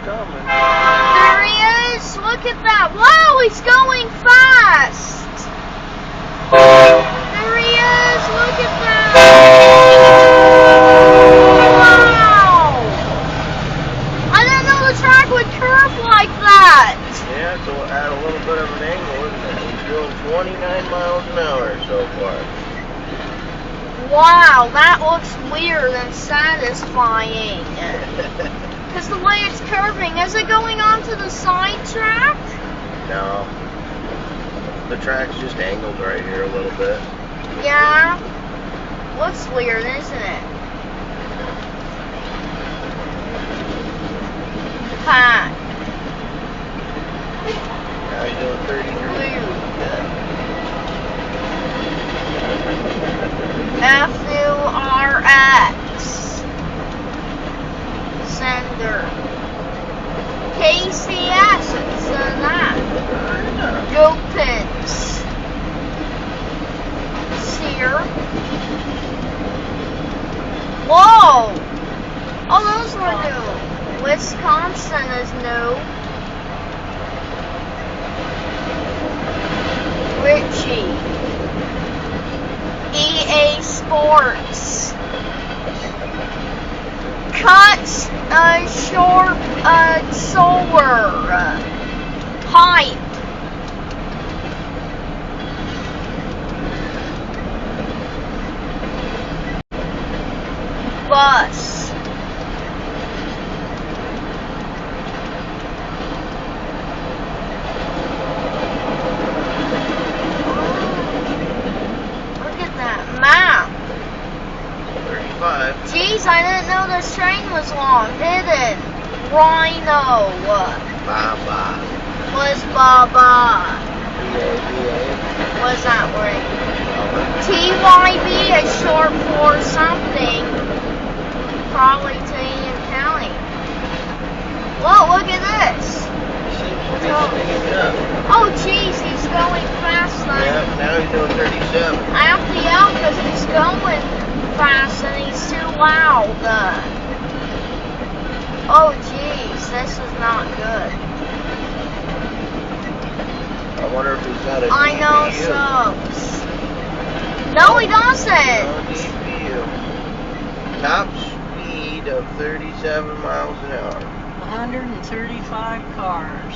coming. There he is. Look at that. Wow, he's going fast. There he is. Look at that. Wow. I didn't know the track would curve like that. Yeah, so at a little bit of an angle, isn't it? He's doing 29 miles an hour so far. Wow, that looks weird and satisfying. Because the way it's curving, is it going onto the side track? No. The track's just angled right here a little bit. Yeah. Looks weird, isn't it? Pat. Now he's doing 33. FURX. Sender. KCS, it's that. Dopins. Sear. Whoa! Oh, those were new. Wisconsin is new. Richie. EA Sports. Cuts short solar. Hype. Bus. Look at that map. 35. Jeez, I didn't know this train was long. Hidden. Rhino. Baba. Was Baba. BA. What's that word? TYB is short for something. Probably Tanian County. Whoa, look at this. He seems to be speeding up. Oh, jeez, he's going fast now. Yeah, now he's doing 37. I have to yell because he's going fast and he's too loud. Oh, jeez, this is not good. I wonder if he's got a I know DPU. subs. No, he doesn't. No DPU. Top speed of 37 miles an hour. 135 cars.